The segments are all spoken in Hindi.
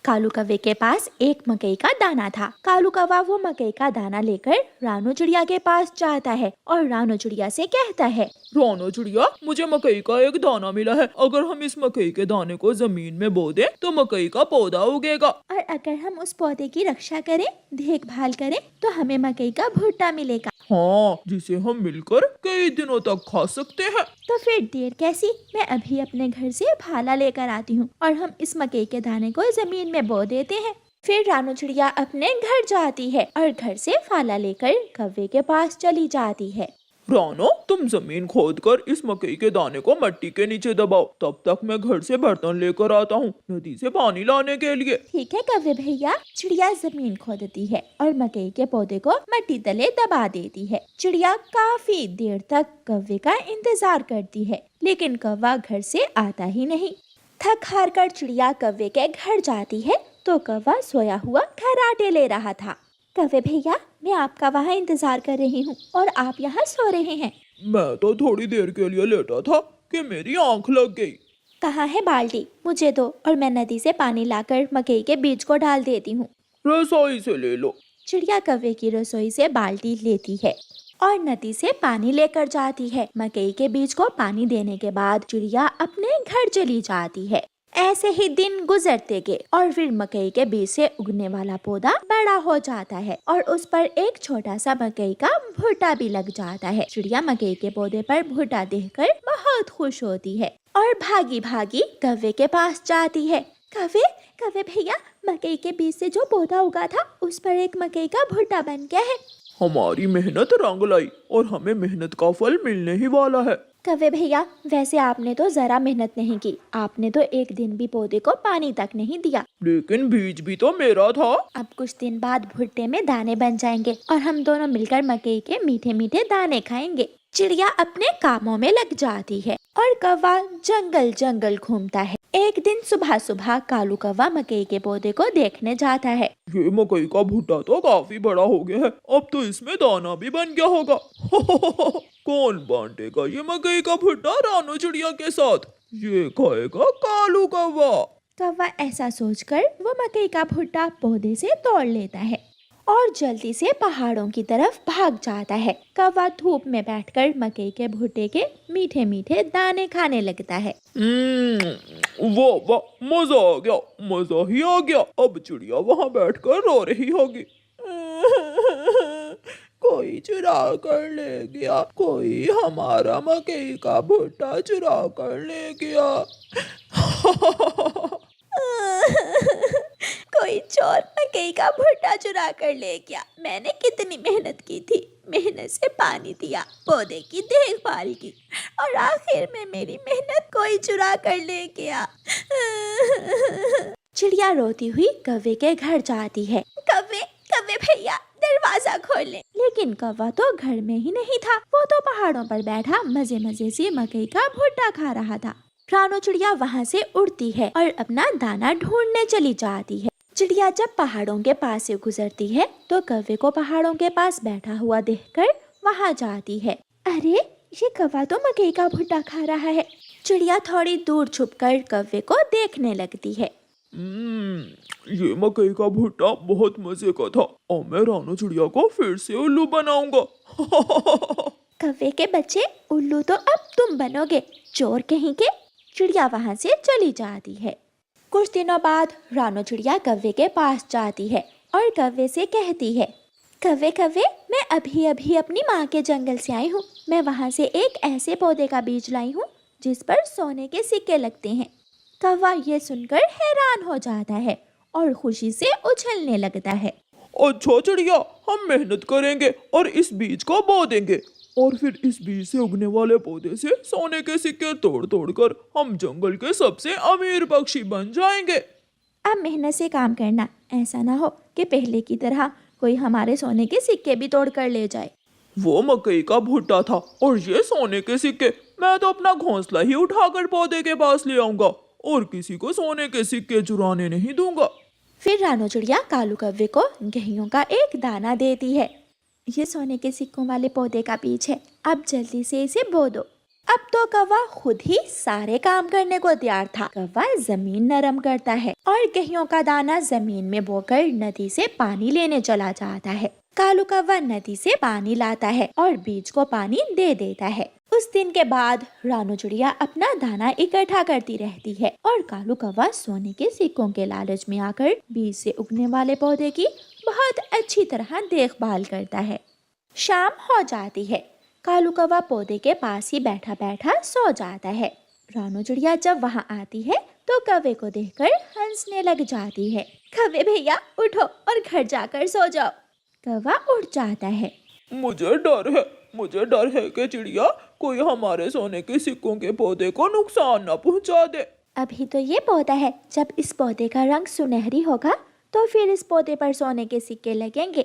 कालू कौवे के पास एक मकई का दाना था। कालू कौवा वो मकई का दाना लेकर रानू चिड़िया के पास जाता है और रानू चिड़िया से कहता है, रानू चिड़िया, मुझे मकई का एक दाना मिला है। अगर हम इस मकई के दाने को जमीन में बो दें तो मकई का पौधा उगेगा। और अगर हम उस पौधे की रक्षा करें, देखभाल करें, तो हमें मकई का भुट्टा मिलेगा। हाँ, जिसे हम मिलकर कई दिनों तक खा सकते हैं। तो फिर देर कैसी, मैं अभी अपने घर से भाला लेकर आती हूँ और हम इस मकई के दाने को जमीन में बो देते हैं। फिर रानू चिड़िया अपने घर जाती है और घर से फाला लेकर कौवे के पास चली जाती है। रानो, तुम जमीन खोदकर इस मकई के दाने को मिट्टी के नीचे दबाओ। तब तक मैं घर से बर्तन लेकर आता हूँ नदी से पानी लाने के लिए। ठीक है कौवे भैया। चिड़िया जमीन खोदती है और मकई के पौधे को मिट्टी तले दबा देती है। चिड़िया काफी देर तक कौवे का इंतजार करती है, लेकिन कौवा घर से आता ही नहीं। थक हार कर चिड़िया कौवे के घर जाती है तो कौवा सोया हुआ खर्राटे ले रहा था। कौवे भैया, मैं आपका वहाँ इंतजार कर रही हूँ और आप यहाँ सो रहे हैं। मैं तो थोड़ी देर के लिए लेटा था कि मेरी आंख लग गई। कहाँ है बाल्टी, मुझे दो और मैं नदी से पानी लाकर मकई के बीज को डाल देती हूँ। रसोई से ले लो। चिड़िया कौवे की रसोई से बाल्टी लेती है और नदी से पानी लेकर जाती है। मकई के बीज को पानी देने के बाद चिड़िया अपने घर चली जाती है। ऐसे ही दिन गुजरते गए और फिर मकई के बीज से उगने वाला पौधा बड़ा हो जाता है और उस पर एक छोटा सा मकई का भुट्टा भी लग जाता है। चिड़िया मकई के पौधे पर भुट्टा देखकर बहुत खुश होती है और भागी भागी कौवे के पास जाती है। कौवे, कौवे भैया, मकई के बीज से जो पौधा उगा था उस पर एक मकई का भुट्टा बन गया है। हमारी मेहनत रंग लाई और हमें मेहनत का फल मिलने ही वाला है। कौवे भैया, वैसे आपने तो जरा मेहनत नहीं की। आपने तो एक दिन भी पौधे को पानी तक नहीं दिया। लेकिन बीज भी तो मेरा था। अब कुछ दिन बाद भुट्टे में दाने बन जाएंगे और हम दोनों मिलकर मकई के मीठे मीठे दाने खाएंगे। चिड़िया अपने कामों में लग जाती है और कौवा जंगल जंगल घूमता है। एक दिन सुबह सुबह कालू कौवा मकई के पौधे को देखने जाता है। ये मकई का भुट्टा तो काफी बड़ा हो गया है, अब तो इसमें दाना भी बन गया होगा। कौन बांटेगा ये मकई का भुट्टा रानू चिड़िया के साथ? ये खाएगा कालू कौवा। कौवा ऐसा सोचकर वो मकई का भुट्टा पौधे से तोड़ लेता है और जल्दी से पहाड़ों की तरफ भाग जाता है। कौवा धूप में बैठकर मकई के भुट्टे के मीठे मीठे दाने खाने लगता है। वाह वाह, मजा आ गया, मजा ही आ गया। अब चिड़िया वहाँ बैठकर रो रही होगी। कोई चुरा कर ले गया, कोई हमारा मकई का भुट्टा चुरा कर ले गया। कोई चोर मकई का भुट्टा चुरा कर ले गया। मैंने कितनी मेहनत की थी, मेहनत से पानी दिया, पौधे की देखभाल की और आखिर में मेरी मेहनत कोई चुरा कर ले गया। चिड़िया रोती हुई कौवे के घर जाती है। कौवे, कौवे भैया, दरवाजा खोल ले। लेकिन कौवा तो घर में ही नहीं था, वो तो पहाड़ों पर बैठा मजे मजे से मकई का भुट्टा खा रहा था। रानू चिड़िया वहाँ से उड़ती है और अपना दाना ढूंढने चली जाती है। चिड़िया जब पहाड़ों के पास से गुजरती है तो कौवे को पहाड़ों के पास बैठा हुआ देखकर वहाँ जाती है। अरे, ये कौवा तो मकई का भुट्टा खा रहा है। चिड़िया थोड़ी दूर छुपकर कौवे को देखने लगती है। ये मकई का भुट्टा बहुत मजे का था और मैं रानू चिड़िया को फिर से उल्लू बनाऊंगा। कौवे के बच्चे, उल्लू तो अब तुम बनोगे, चोर कहीं के। चिड़िया वहाँ से चली जाती है। कुछ दिनों बाद रानू चिड़िया कौवे के पास जाती है और कौवे से कहती है, कौवे कौवे, मैं अभी अभी अपनी माँ के जंगल से आई हूँ। मैं वहाँ से एक ऐसे पौधे का बीज लाई हूँ जिस पर सोने के सिक्के लगते हैं। कौवा ये सुनकर हैरान हो जाता है और खुशी से उछलने लगता है। अच्छा चिड़िया, हम मेहनत करेंगे और इस बीज को बो देंगे और फिर इस बीज से उगने वाले पौधे से सोने के सिक्के तोड़ तोड़ कर हम जंगल के सबसे अमीर पक्षी बन जाएंगे। अब मेहनत से काम करना, ऐसा ना हो कि पहले की तरह कोई हमारे सोने के सिक्के भी तोड़ कर ले जाए। वो मकई का भुट्टा था और ये सोने के सिक्के। मैं तो अपना घोंसला ही उठाकर पौधे के पास ले आऊंगा और किसी को सोने के सिक्के चुराने नहीं दूंगा। फिर रानू चिड़िया कालू कौवे को गेहूं का एक दाना देती है। ये सोने के सिक्कों वाले पौधे का बीज है, अब जल्दी से इसे बो दो। अब तो कौवा खुद ही सारे काम करने को तैयार था। कौवा जमीन नरम करता है और गेहूं का दाना जमीन में बोकर नदी से पानी लेने चला जाता है। कालू कौवा नदी से पानी लाता है और बीज को पानी दे देता है। उस दिन के बाद रानू चिड़िया अपना दाना इकट्ठा करती रहती है और कालू कौवा सोने के सिक्कों के लालच में आकर बीज से उगने वाले पौधे की बहुत अच्छी तरह देखभाल करता है। शाम हो जाती है। कालू कौवा पौधे के पास ही बैठा बैठा सो जाता है। रानू चिड़िया जब वहाँ आती है तो कौवे को देखकर हंसने लग जाती है। कौवे भैया उठो और घर जाकर सो जाओ। कौवा उठ जाता है। मुझे डर है कि चिड़िया कोई हमारे सोने के सिक्कों के पौधे को नुकसान न पहुंचा दे। अभी तो ये पौधा है, जब इस पौधे का रंग सुनहरी होगा तो फिर इस पौधे पर सोने के सिक्के लगेंगे।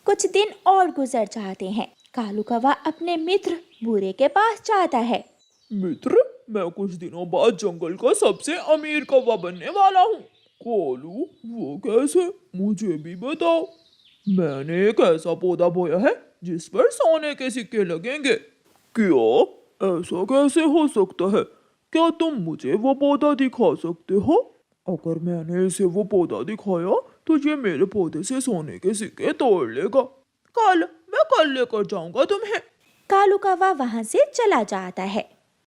कुछ दिन और गुजर जाते हैं। कालू कौवा अपने मित्र भूरे के पास जाता है। मित्र, मैं कुछ दिनों बाद जंगल का सबसे अमीर कौवा बनने वाला हूँ। कालू, वो कैसे? मुझे भी बताओ। मैंने एक ऐसा पौधा बोया है जिस पर सोने के सिक्के लगेंगे। क्या? ऐसा कैसे हो सकता है? क्या तुम मुझे वो पौधा दिखा सकते हो? अगर मैंने इसे वो पौधा दिखाया तो ये मेरे पौधे से सोने के सिक्के तोड़ लेगा। मैं कल लेकर जाऊंगा तुम्हें। कालू कौवा वहाँ से चला जाता है।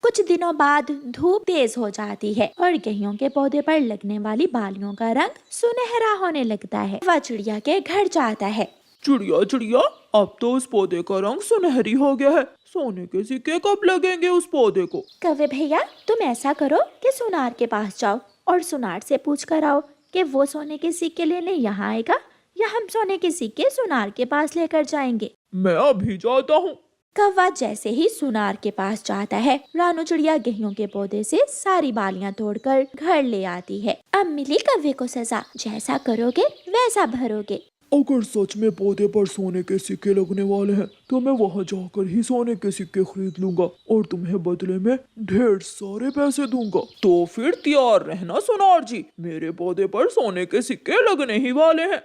कुछ दिनों बाद धूप तेज हो जाती है और गेहूं के पौधे पर लगने वाली बालियों का रंग सुनहरा होने लगता है। वह चिड़िया के घर जाता है। चिड़िया, अब तो उस पौधे का रंग सुनहरी हो गया है। सोने के सिक्के कब लगेंगे उस पौधे को? कौवे भैया, तुम ऐसा करो कि सुनार के पास जाओ और सुनार से पूछ कर आओ कि वो सोने के सिक्के लेने यहाँ आएगा या हम सोने के सिक्के सुनार के पास लेकर जाएंगे। मैं अभी जाता हूँ। कौवा जैसे ही सुनार के पास जाता है, रानू चिड़िया गेहूं के पौधे से सारी बालियां तोड़कर घर ले आती है। अब मिली कौवे को सजा, जैसा करोगे वैसा भरोगे। अगर सच में पौधे पर सोने के सिक्के लगने वाले हैं तो मैं वहाँ जाकर ही सोने के सिक्के खरीद लूंगा और तुम्हें बदले में ढेर सारे पैसे दूंगा। तो फिर तैयार रहना सुनार जी, मेरे पौधे पर सोने के सिक्के लगने ही वाले हैं।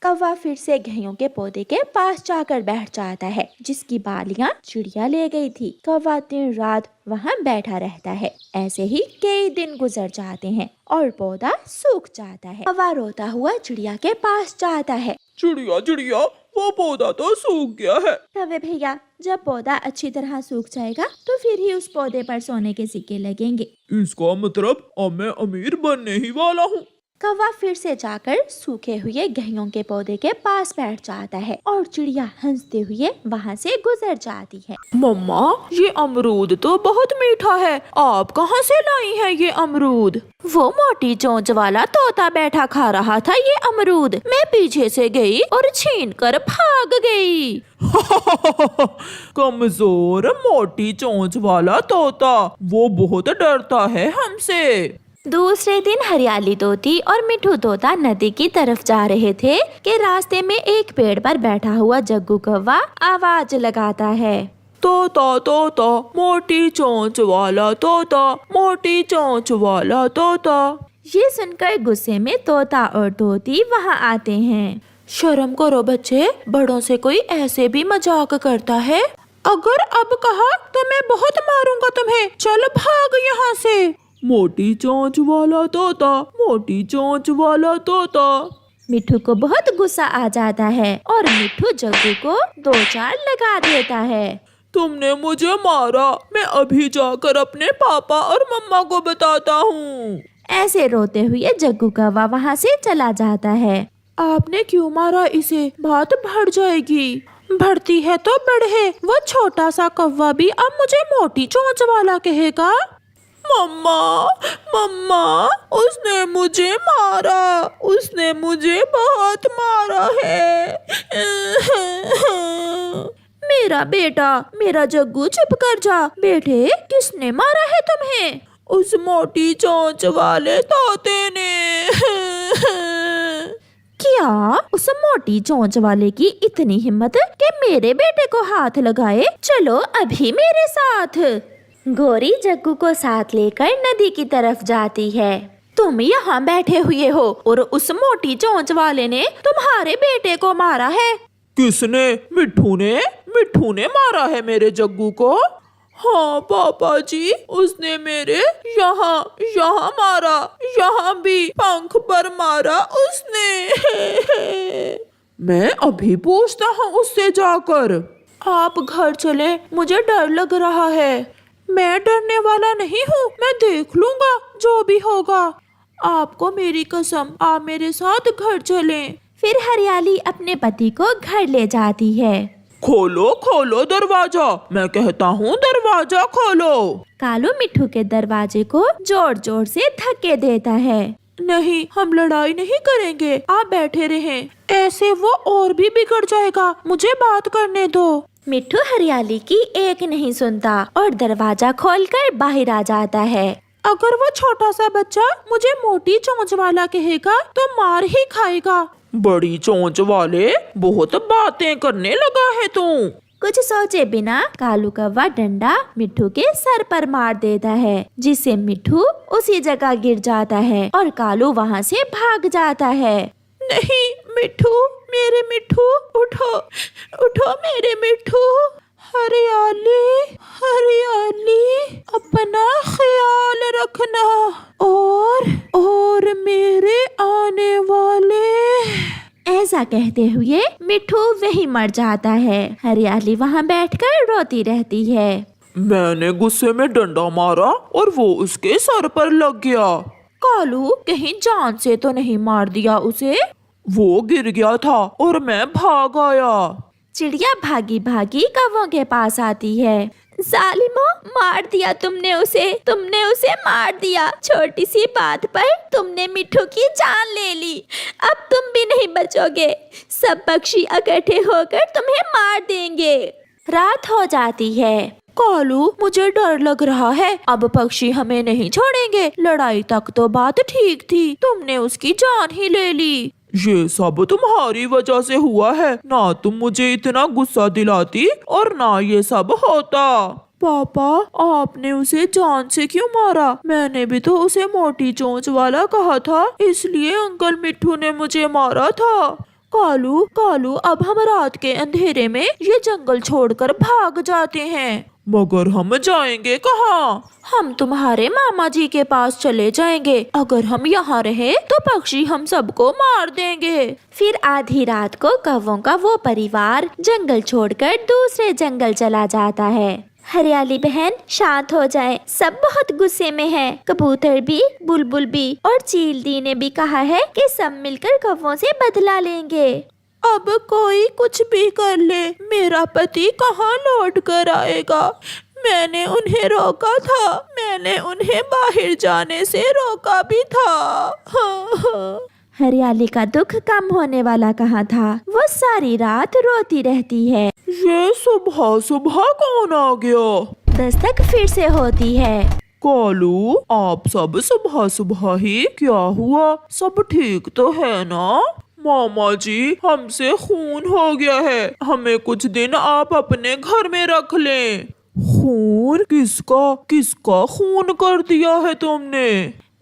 कौवा फिर से गेहूं के पौधे के पास जाकर बैठ जाता है जिसकी बालियां चिड़िया ले गई थी। कौवा दिन रात वहाँ बैठा रहता है। ऐसे ही कई दिन गुजर जाते हैं और पौधा सूख जाता है। कौवा रोता हुआ चिड़िया के पास जाता है। चिड़िया, वो पौधा तो सूख गया है। कौवे भैया, जब पौधा अच्छी तरह सूख जाएगा तो फिर ही उस पौधे पर सोने के सिक्के लगेंगे। इसका मतलब अब मैं अमीर बनने ही वाला हूँ। कौवा फिर से जाकर सूखे हुए गेहूं के पौधे के पास बैठ जाता है और चिड़िया हंसते हुए वहाँ से गुजर जाती है। मम्मा, ये अमरूद तो बहुत मीठा है, आप कहाँ से लाई हैं ये अमरूद? वो मोटी चोंच वाला तोता बैठा खा रहा था ये अमरूद। मैं पीछे से गई और छीन कर भाग गई। कमजोर मोटी चोंच वाला तोता, वो बहुत डरता है हमसे। दूसरे दिन हरियाली तोती और मिठू तोता नदी की तरफ जा रहे थे कि रास्ते में एक पेड़ पर बैठा हुआ जग्गू कौवा आवाज लगाता है। तोता, मोटी चोंच वाला तोता, मोटी चोंच वाला तोता। ये सुनकर गुस्से में तोता और तोती वहाँ आते हैं। शर्म करो बच्चे, बड़ों से कोई ऐसे भी मजाक करता है? अगर अब कहा तो मैं बहुत मारूंगा तुम्हें, चलो भाग यहाँ से। मोटी चोंच वाला तोता, मोटी चोंच वाला तोता। मिठू को बहुत गुस्सा आ जाता है और मिठू जग्गू को 2-4 लगा देता है। तुमने मुझे मारा, मैं अभी जाकर अपने पापा और मम्मा को बताता हूँ। ऐसे रोते हुए जग्गू कौवा वहाँ से चला जाता है। आपने क्यों मारा इसे? बात बढ़ जाएगी। बढ़ती है तो बढ़े, वो छोटा सा कौवा भी अब मुझे मोटी चोंच वाला कहेगा। मम्मा, उसने मुझे मारा, उसने मुझे बहुत मारा है। मेरा बेटा, मेरा जग्गू, चुप कर जा। बेटे, किसने मारा है तुम्हें? उस मोटी चोंच वाले तोते ने। क्या उस मोटी चोंच वाले की इतनी हिम्मत कि मेरे बेटे को हाथ लगाए? चलो अभी मेरे साथ। गोरी जग्गू को साथ लेकर नदी की तरफ जाती है। तुम यहाँ बैठे हुए हो और उस मोटी चोंच वाले ने तुम्हारे बेटे को मारा है। किसने? मिठू ने मारा है मेरे जग्गू को। हाँ पापा जी, उसने मेरे यहाँ यहाँ मारा, यहाँ भी पंख पर मारा उसने। मैं अभी पूछता हूँ उससे जाकर। आप घर चले, मुझे डर लग रहा है। मैं डरने वाला नहीं हूँ, मैं देख लूंगा जो भी होगा। आपको मेरी कसम, आप मेरे साथ घर चलें। फिर हरियाली अपने पति को घर ले जाती है। खोलो खोलो दरवाजा, मैं कहता हूँ दरवाजा खोलो। कालू मिट्ठू के दरवाजे को जोर जोर से धक्के देता है। नहीं, हम लड़ाई नहीं करेंगे, आप बैठे रहें, ऐसे वो और भी बिगड़ जाएगा। मुझे बात करने दो। मिट्ठू हरियाली की एक नहीं सुनता और दरवाजा खोलकर बाहर आ जाता है। अगर वो छोटा सा बच्चा मुझे मोटी चोंच वाला कहेगा तो मार ही खाएगा। बड़ी चोंच वाले, बहुत बातें करने लगा है तू। कुछ सोचे बिना कालू कौवा डंडा मिट्ठू के सर पर मार देता है, जिससे मिट्ठू उसी जगह गिर जाता है और कालू वहाँ से भाग जाता है। नहीं मिट्ठू, मेरे मिट्ठू, उठो उठो मेरे मिट्ठू। हरियाली हरियाली, अपना ख्याल रखना और मेरे आने वाले। ऐसा कहते हुए मिट्ठू वहीं मर जाता है। हरियाली वहाँ बैठकर रोती रहती है। मैंने गुस्से में डंडा मारा और वो उसके सर पर लग गया। कालू, कहीं जान से तो नहीं मार दिया उसे? वो गिर गया था और मैं भाग आया। चिड़िया भागी भागी कौवों के पास आती है। जालिमो, मार दिया तुमने उसे मार दिया। छोटी सी बात पर तुमने मिट्ठू की जान ले ली। अब तुम भी नहीं बचोगे। सब पक्षी इकट्ठे होकर तुम्हें मार देंगे। रात हो जाती है। कालू, मुझे डर लग रहा है। अब पक्षी हमें नहीं छोड़ेंगे। लड़ाई तक तो बात ठीक थी, तुमने उसकी जान ही ले ली। ये सब तुम्हारी वजह से हुआ है। ना तुम मुझे इतना गुस्सा दिलाती और ना ये सब होता। पापा, आपने उसे जान से क्यों मारा? मैंने भी तो उसे मोटी चोंच वाला कहा था, इसलिए अंकल मिट्ठू ने मुझे मारा था। कालू कालू, अब हम रात के अंधेरे में ये जंगल छोड़कर भाग जाते हैं। मगर हम जाएंगे कहाँ? हम तुम्हारे मामा जी के पास चले जाएंगे। अगर हम यहाँ रहे तो पक्षी हम सबको मार देंगे। फिर आधी रात को कौवों का वो परिवार जंगल छोड़कर दूसरे जंगल चला जाता है। हरियाली बहन, शांत हो जाए, सब बहुत गुस्से में हैं। कबूतर भी, बुलबुल भी और चील दी ने भी कहा है कि सब मिलकर कौवों से बदला लेंगे। अब कोई कुछ भी कर ले, मेरा पति कहाँ लौट कर आएगा? मैंने उन्हें रोका था, मैंने उन्हें बाहर जाने से रोका भी था। हरियाली का दुख कम होने वाला कहाँ था। वो सारी रात रोती रहती है। ये सुबह सुबह कौन आ गया? दस्तक फिर से होती है। कालू, आप सब सुबह सुबह ही क्या हुआ? सब ठीक तो है ना? मामा जी, हमसे खून हो गया है, हमें कुछ दिन आप अपने घर में रख लें। खून? किसका खून कर दिया है तुमने?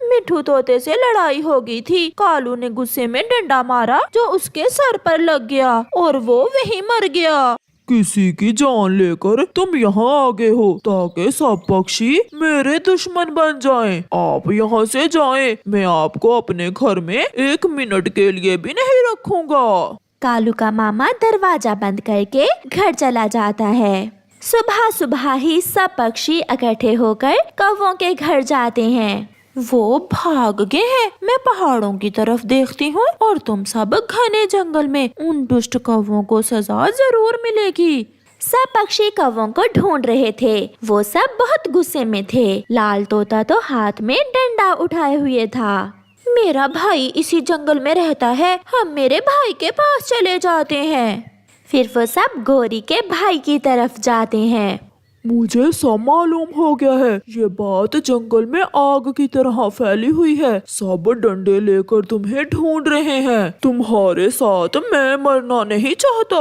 मिट्ठू तोते से लड़ाई हो गई थी। कालू ने गुस्से में डंडा मारा जो उसके सर पर लग गया और वो वहीं मर गया। किसी की जान लेकर तुम यहाँ आ गए हो ताकि सब पक्षी मेरे दुश्मन बन जाएं। आप यहाँ से जाएं, मैं आपको अपने घर में 1 मिनट के लिए भी नहीं रखूंगा। कालू का मामा दरवाजा बंद करके घर चला जाता है। सुबह सुबह ही सब पक्षी इकट्ठे होकर कौवों के घर जाते हैं। वो भाग गए हैं। मैं पहाड़ों की तरफ देखती हूँ और तुम सब घने जंगल में। उन दुष्ट कौवों को सजा जरूर मिलेगी। सब पक्षी कौवों को ढूंढ रहे थे। वो सब बहुत गुस्से में थे। लाल तोता तो हाथ में डंडा उठाए हुए था। मेरा भाई इसी जंगल में रहता है, हम मेरे भाई के पास चले जाते हैं। फिर वो सब गोरी के भाई की तरफ जाते हैं। मुझे सब मालूम हो गया है। ये बात जंगल में आग की तरह फैली हुई है। सब डंडे लेकर तुम्हें ढूंढ रहे हैं। तुम्हारे साथ मैं मरना नहीं चाहता।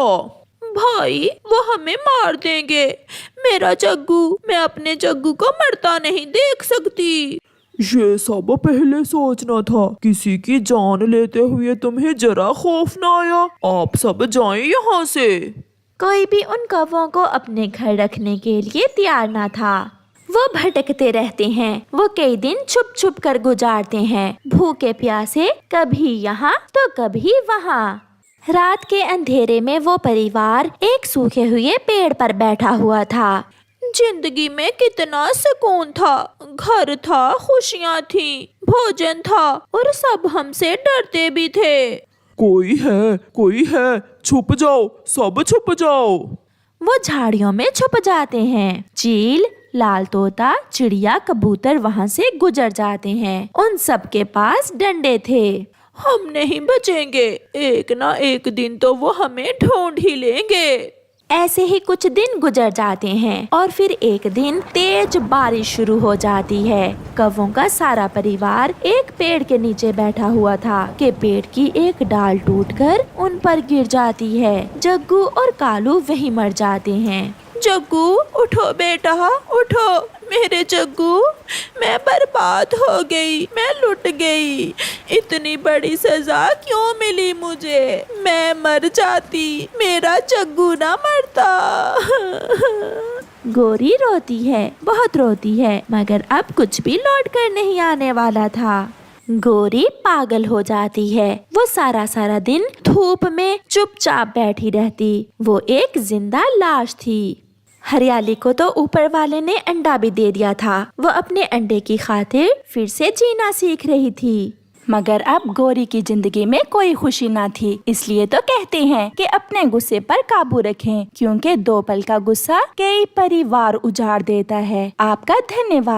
भाई, वो हमें मार देंगे। मेरा जग्गू, मैं अपने जग्गू को मरता नहीं देख सकती। ये सब पहले सोचना था। किसी की जान लेते हुए तुम्हें जरा खौफ न आया? आप सब जाएं यहाँ से। कोई भी उन कौवों को अपने घर रखने के लिए तैयार ना था। वो भटकते रहते हैं। वो कई दिन छुप छुप कर गुजारते हैं, भूखे प्यासे, कभी यहाँ तो कभी वहाँ। रात के अंधेरे में वो परिवार एक सूखे हुए पेड़ पर बैठा हुआ था। जिंदगी में कितना सुकून था, घर था, खुशियाँ थी, भोजन था और सब हमसे डरते भी थे। कोई है, छुप जाओ, सब छुप जाओ। वो झाड़ियों में छुप जाते हैं। चील, लाल तोता, चिड़िया, कबूतर वहाँ से गुजर जाते हैं। उन सब के पास डंडे थे। हम नहीं बचेंगे, एक ना एक दिन तो वो हमें ढूंढ ही लेंगे। ऐसे ही कुछ दिन गुजर जाते हैं और फिर एक दिन तेज बारिश शुरू हो जाती है। कौवों का सारा परिवार एक पेड़ के नीचे बैठा हुआ था कि पेड़ की एक डाल टूटकर उन पर गिर जाती है। जग्गू और कालू वहीं मर जाते हैं। जग्गू उठो बेटा, उठो मेरे जग्गू, मैं बर्बाद हो गई, मैं लुट गई। इतनी बड़ी सजा क्यों मिली मुझे? मैं मर जाती, मेरा जग्गू ना मरता। गोरी रोती है, बहुत रोती है, मगर अब कुछ भी लौट कर नहीं आने वाला था। गोरी पागल हो जाती है। वो सारा दिन धूप में चुपचाप बैठी रहती। वो एक जिंदा लाश थी। हरियाली को तो ऊपर वाले ने अंडा भी दे दिया था। वो अपने अंडे की खातिर फिर से जीना सीख रही थी। मगर अब गोरी की जिंदगी में कोई खुशी ना थी। इसलिए तो कहते हैं कि अपने गुस्से पर काबू रखें, क्योंकि 2 पल का गुस्सा कई परिवार उजाड़ देता है। आपका धन्यवाद।